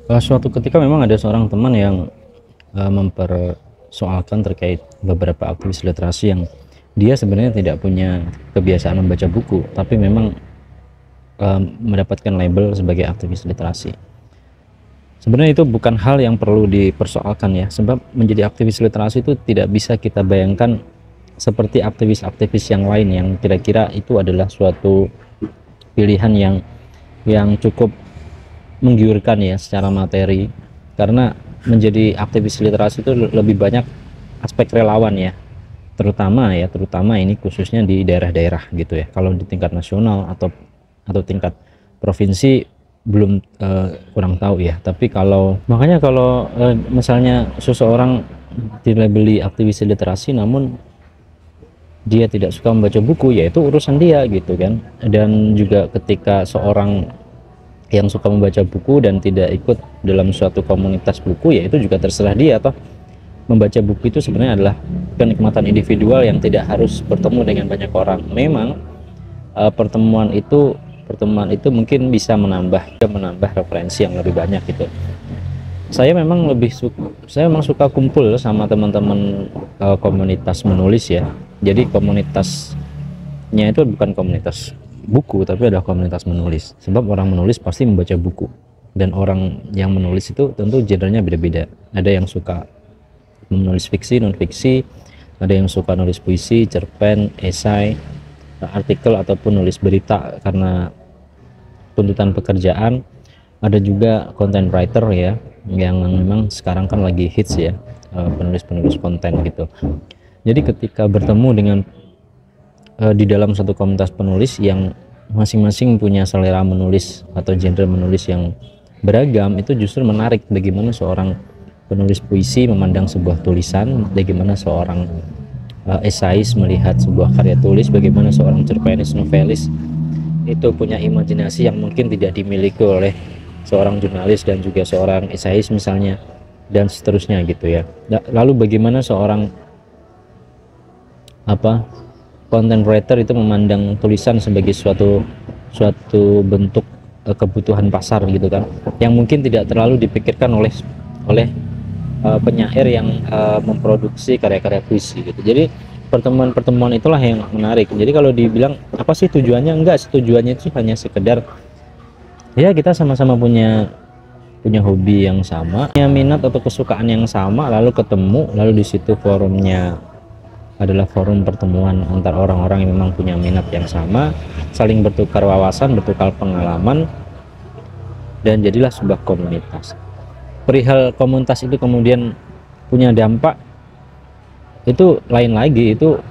Suatu ketika memang ada seorang teman yang mempersoalkan terkait beberapa aktivis literasi yang dia sebenarnya tidak punya kebiasaan membaca buku, tapi memang mendapatkan label sebagai aktivis literasi. Sebenarnya itu bukan hal yang perlu dipersoalkan ya, sebab menjadi aktivis literasi itu tidak bisa kita bayangkan seperti aktivis-aktivis yang lain yang kira-kira itu adalah suatu pilihan yang cukup menggiurkan ya secara materi, karena menjadi aktivis literasi itu lebih banyak aspek relawan ya, terutama ini khususnya di daerah-daerah gitu ya. Kalau di tingkat nasional atau tingkat provinsi belum, kurang tahu ya. Tapi makanya kalau misalnya seseorang dilabeli aktivis literasi namun dia tidak suka membaca buku, yaitu urusan dia gitu kan. Dan juga ketika seorang yang suka membaca buku dan tidak ikut dalam suatu komunitas buku, ya itu juga terserah dia. Atau membaca buku itu sebenarnya adalah kenikmatan individual yang tidak harus bertemu dengan banyak orang. Memang pertemuan itu mungkin bisa menambah referensi yang lebih banyak gitu. Saya memang suka kumpul sama teman-teman komunitas menulis ya. Jadi komunitasnya itu bukan komunitas buku, tapi adalah komunitas menulis. Sebab orang menulis pasti membaca buku, dan orang yang menulis itu tentu genrenya beda-beda. Ada yang suka menulis fiksi, non fiksi, ada yang suka nulis puisi, cerpen, esai, artikel, ataupun nulis berita karena tuntutan pekerjaan. Ada juga content writer ya, yang memang sekarang kan lagi hits ya, penulis-penulis konten gitu. Jadi ketika bertemu dengan di dalam satu komunitas penulis yang masing-masing punya selera menulis atau genre menulis yang beragam, itu justru menarik. Bagaimana seorang penulis puisi memandang sebuah tulisan, bagaimana seorang esais melihat sebuah karya tulis, bagaimana seorang cerpenis, novelis itu punya imajinasi yang mungkin tidak dimiliki oleh seorang jurnalis dan juga seorang esais misalnya, dan seterusnya gitu ya. Lalu bagaimana seorang content writer itu memandang tulisan sebagai suatu bentuk kebutuhan pasar gitu kan, yang mungkin tidak terlalu dipikirkan oleh penyair yang memproduksi karya-karya puisi gitu. Jadi pertemuan-pertemuan itulah yang menarik. Jadi kalau dibilang apa sih tujuannya, enggak, tujuannya itu hanya sekedar ya kita sama-sama punya hobi yang sama, punya minat atau kesukaan yang sama, lalu ketemu, lalu di situ forumnya adalah forum pertemuan antar orang-orang yang memang punya minat yang sama, saling bertukar wawasan, bertukar pengalaman, dan jadilah sebuah komunitas. Perihal komunitas itu kemudian punya dampak, itu lain lagi. Itu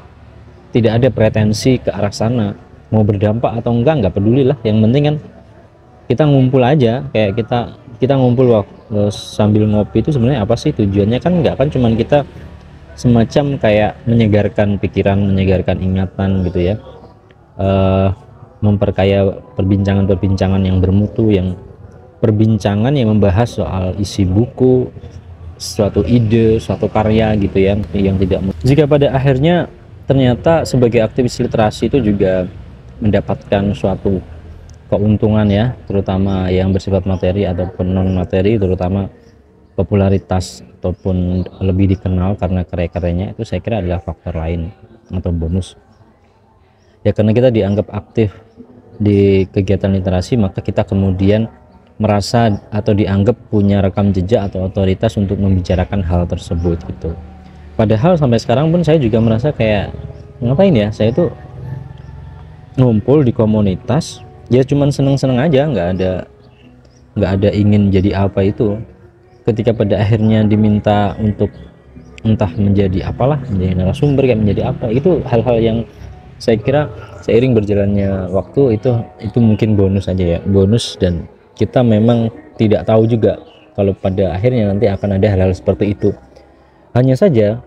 tidak ada pretensi ke arah sana, mau berdampak atau enggak peduli lah. Yang penting kan kita ngumpul aja, kayak kita ngumpul sambil ngopi. Itu sebenarnya apa sih tujuannya? Kan enggak, kan cuman kita semacam kayak menyegarkan pikiran, menyegarkan ingatan gitu ya, memperkaya perbincangan yang bermutu, yang perbincangan yang membahas soal isi buku, suatu ide, suatu karya gitu ya, yang tidak. Jika pada akhirnya ternyata sebagai aktivis literasi itu juga mendapatkan suatu keuntungan ya, terutama yang bersifat materi ataupun non materi, terutama popularitas ataupun lebih dikenal karena karya-karyanya, itu saya kira adalah faktor lain atau bonus ya. Karena kita dianggap aktif di kegiatan literasi, maka kita kemudian merasa atau dianggap punya rekam jejak atau otoritas untuk membicarakan hal tersebut gitu. Padahal sampai sekarang pun saya juga merasa kayak ngapain ya, saya tuh ngumpul di komunitas ya cuman seneng-seneng aja, nggak ada ingin jadi apa itu. Ketika pada akhirnya diminta untuk entah menjadi apalah, menjadi narasumber, kayak menjadi apa, itu hal-hal yang saya kira seiring berjalannya waktu itu mungkin bonus aja ya, bonus. Dan kita memang tidak tahu juga kalau pada akhirnya nanti akan ada hal-hal seperti itu. Hanya saja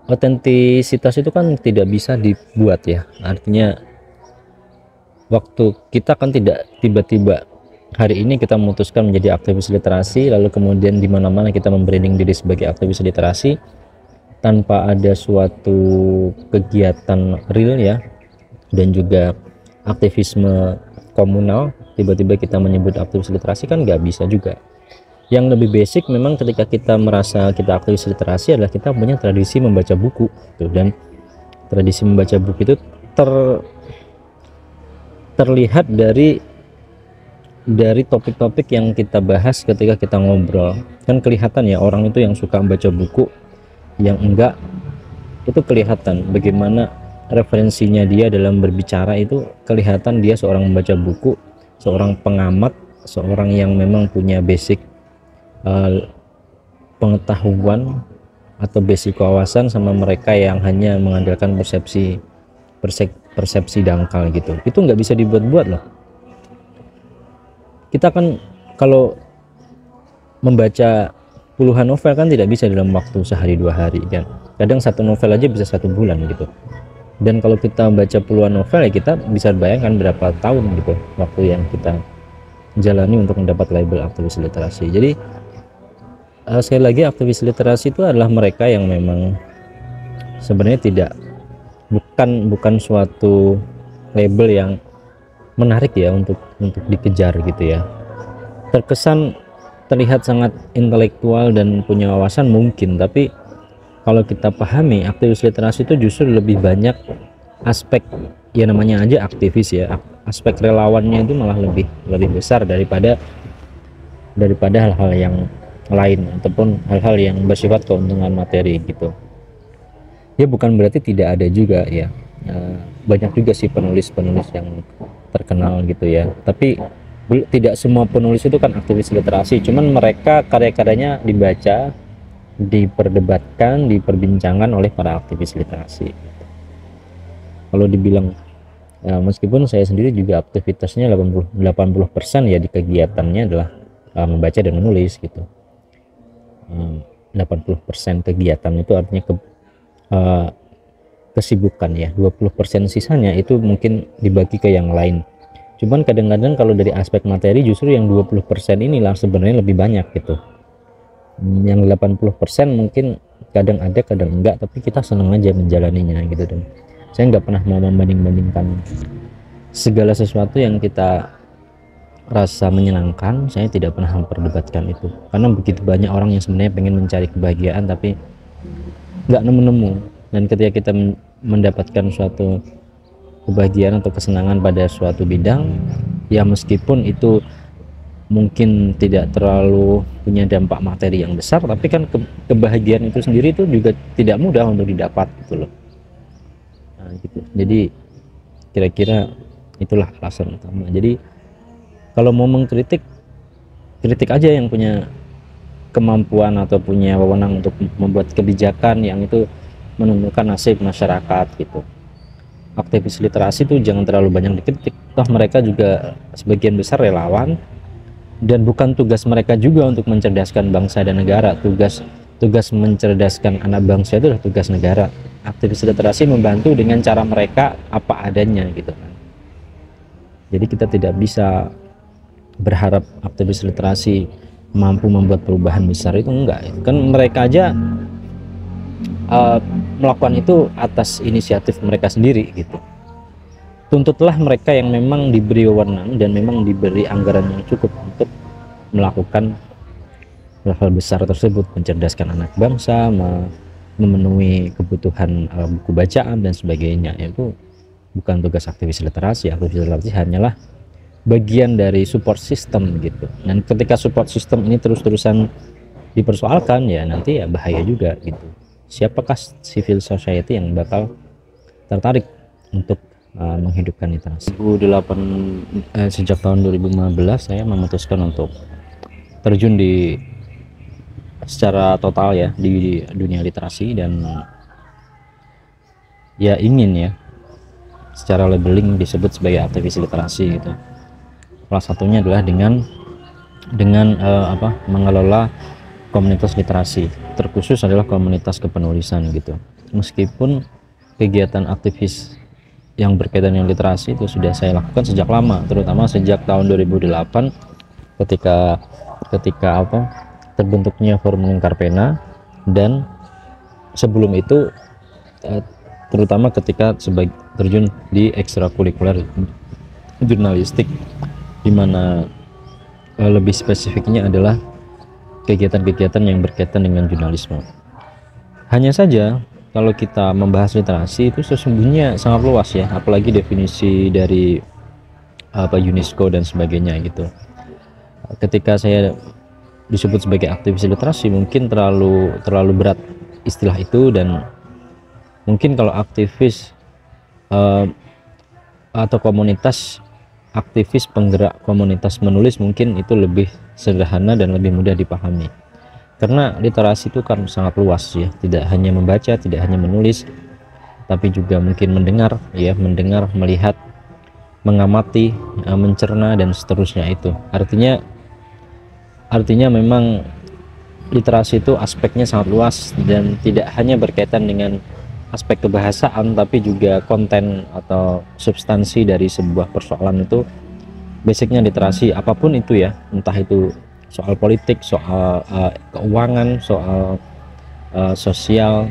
otentisitas itu kan tidak bisa dibuat ya, artinya waktu kita kan tidak tiba-tiba hari ini kita memutuskan menjadi aktivis literasi, lalu kemudian di mana-mana kita membranding diri sebagai aktivis literasi tanpa ada suatu kegiatan real ya, dan juga aktivisme komunal. Tiba-tiba kita menyebut aktivis literasi kan nggak bisa juga. yang lebih basic memang ketika kita merasa kita aktivis literasi adalah kita punya tradisi membaca buku gitu. Dan tradisi membaca buku itu terlihat dari topik-topik yang kita bahas ketika kita ngobrol. Kan kelihatan ya orang itu yang suka membaca buku, yang enggak, itu kelihatan bagaimana referensinya dia dalam berbicara. Itu kelihatan dia seorang membaca buku, seorang pengamat, seorang yang memang punya basic pengetahuan atau basic wawasan, sama mereka yang hanya mengandalkan persepsi dangkal gitu. Itu nggak bisa dibuat-buat loh. Kita kan kalau membaca puluhan novel kan tidak bisa dalam waktu sehari 2 hari kan. Kadang satu novel aja bisa 1 bulan gitu. Dan kalau kita baca puluhan novel ya kita bisa bayangkan berapa tahun gitu waktu yang kita jalani untuk mendapat label aktivis literasi. Jadi sekali lagi, aktivis literasi itu adalah mereka yang memang sebenarnya bukan suatu label yang menarik ya untuk dikejar gitu ya. Terkesan terlihat sangat intelektual dan punya wawasan mungkin, tapi kalau kita pahami aktivis literasi itu justru lebih banyak aspek, ya namanya aja aktivis ya, aspek relawannya itu malah lebih besar daripada hal-hal yang lain ataupun hal-hal yang bersifat keuntungan materi gitu. Ya bukan berarti tidak ada juga ya, banyak juga sih penulis-penulis yang terkenal gitu ya, tapi tidak semua penulis itu kan aktivis literasi. Cuman mereka karya-karyanya dibaca, diperdebatkan, diperbincangkan oleh para aktivis literasi. Kalau dibilang meskipun saya sendiri juga aktivitasnya 80% ya di kegiatannya adalah membaca dan menulis gitu. 80% kegiatan itu artinya kesibukan ya, 20% sisanya itu mungkin dibagi ke yang lain. Cuman kadang-kadang kalau dari aspek materi justru yang 20% inilah sebenarnya lebih banyak gitu. Yang 80% mungkin kadang ada kadang enggak, tapi kita senang aja menjalaninya gitu. Dan saya nggak pernah mau membanding-bandingkan segala sesuatu yang kita rasa menyenangkan. Saya tidak pernah memperdebatkan itu, karena begitu banyak orang yang sebenarnya pengen mencari kebahagiaan tapi nggak nemu-nemu. Dan ketika kita mendapatkan suatu kebahagiaan atau kesenangan pada suatu bidang, ya meskipun itu mungkin tidak terlalu punya dampak materi yang besar, tapi kan kebahagiaan itu sendiri itu juga tidak mudah untuk didapat gitu loh. Nah, gitu. Jadi kira-kira itulah alasan utama. Jadi kalau mau mengkritik, kritik aja yang punya kemampuan atau punya wewenang untuk membuat kebijakan yang itu menentukan nasib masyarakat gitu. Aktivis literasi itu jangan terlalu banyak dikritik, toh mereka juga sebagian besar relawan, dan bukan tugas mereka juga untuk mencerdaskan bangsa dan negara. Tugas mencerdaskan anak bangsa itu adalah tugas negara. Aktivis literasi membantu dengan cara mereka apa adanya gitu kan. Jadi kita tidak bisa berharap aktivis literasi mampu membuat perubahan besar, itu enggak. Kan mereka aja melakukan itu atas inisiatif mereka sendiri gitu. Tuntutlah mereka yang memang diberi wewenang dan memang diberi anggaran yang cukup untuk melakukan hal-hal besar tersebut, mencerdaskan anak bangsa, memenuhi kebutuhan buku bacaan dan sebagainya. Itu bukan tugas aktivis literasi. Aktivis literasi hanyalah bagian dari support system gitu. Dan ketika support system ini terus-terusan dipersoalkan, ya nanti ya bahaya juga gitu. Siapakah civil society yang bakal tertarik untuk menghidupkan literasi? Sejak tahun 2015 saya memutuskan untuk terjun secara total ya di dunia literasi, dan ya ingin ya secara labeling disebut sebagai aktivis literasi gitu. Salah satunya adalah dengan mengelola komunitas literasi, terkhusus adalah komunitas kepenulisan gitu. Meskipun kegiatan aktivis yang berkaitan dengan literasi itu sudah saya lakukan sejak lama, terutama sejak tahun 2008 ketika terbentuknya Forum Lingkar Pena, dan sebelum itu terutama ketika terjun di ekstrakurikuler jurnalistik, di mana lebih spesifiknya adalah kegiatan-kegiatan yang berkaitan dengan jurnalisme. Hanya saja kalau kita membahas literasi itu sesungguhnya sangat luas ya, apalagi definisi dari UNESCO dan sebagainya gitu. Ketika saya disebut sebagai aktivis literasi mungkin terlalu berat istilah itu, dan mungkin kalau aktivis atau komunitas aktivis penggerak komunitas menulis mungkin itu lebih sederhana dan lebih mudah dipahami, karena literasi itu kan sangat luas ya, tidak hanya membaca, tidak hanya menulis, tapi juga mungkin mendengar ya, mendengar, melihat, mengamati, mencerna, dan seterusnya. Itu artinya memang literasi itu aspeknya sangat luas dan tidak hanya berkaitan dengan aspek kebahasaan, tapi juga konten atau substansi dari sebuah persoalan. Itu basicnya literasi apapun itu ya, entah itu soal politik, soal keuangan, soal sosial,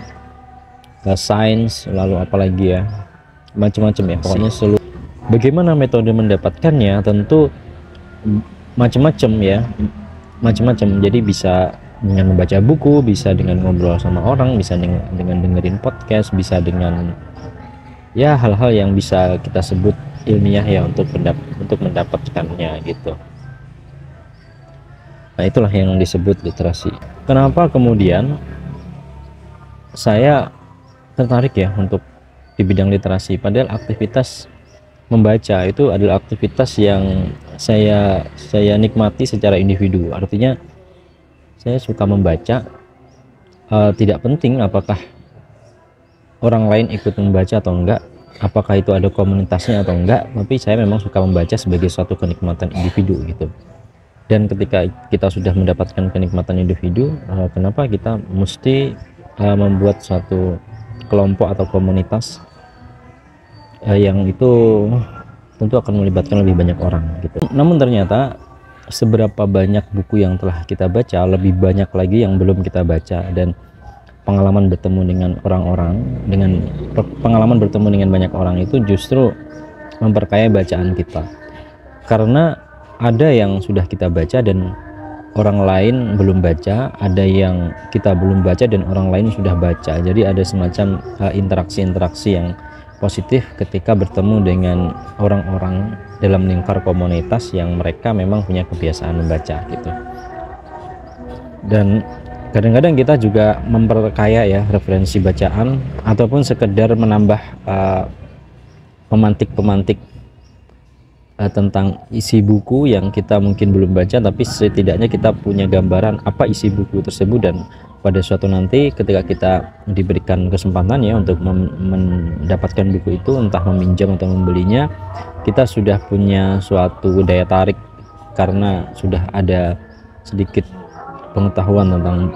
sains, lalu apalagi ya, macam-macam ya, pokoknya seluruh. Bagaimana metode mendapatkannya, tentu macam-macam ya, macam-macam. Jadi bisa dengan membaca buku, bisa dengan ngobrol sama orang, bisa dengan dengerin podcast, bisa dengan ya hal-hal yang bisa kita sebut ilmiah ya untuk mendapatkannya gitu. Nah, itulah yang disebut literasi. Kenapa kemudian saya tertarik ya untuk di bidang literasi, padahal aktivitas membaca itu adalah aktivitas yang saya nikmati secara individu. Artinya saya suka membaca, tidak penting apakah orang lain ikut membaca atau enggak, apakah itu ada komunitasnya atau enggak, tapi saya memang suka membaca sebagai suatu kenikmatan individu gitu. Dan ketika kita sudah mendapatkan kenikmatan individu, kenapa kita mesti membuat suatu kelompok atau komunitas yang itu tentu akan melibatkan lebih banyak orang gitu. Namun ternyata seberapa banyak buku yang telah kita baca, lebih banyak lagi yang belum kita baca, dan pengalaman bertemu dengan orang-orang, pengalaman bertemu dengan banyak orang itu justru memperkaya bacaan kita, karena ada yang sudah kita baca dan orang lain belum baca, ada yang kita belum baca dan orang lain sudah baca. Jadi ada semacam interaksi-interaksi yang positif ketika bertemu dengan orang-orang dalam lingkar komunitas yang mereka memang punya kebiasaan membaca gitu. Dan kadang-kadang kita juga memperkaya ya referensi bacaan, ataupun sekedar menambah pemantik-pemantik tentang isi buku yang kita mungkin belum baca, tapi setidaknya kita punya gambaran apa isi buku tersebut. Dan pada suatu nanti ketika kita diberikan kesempatan ya untuk mendapatkan buku itu, entah meminjam atau membelinya, kita sudah punya suatu daya tarik karena sudah ada sedikit pengetahuan tentang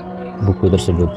buku tersebut.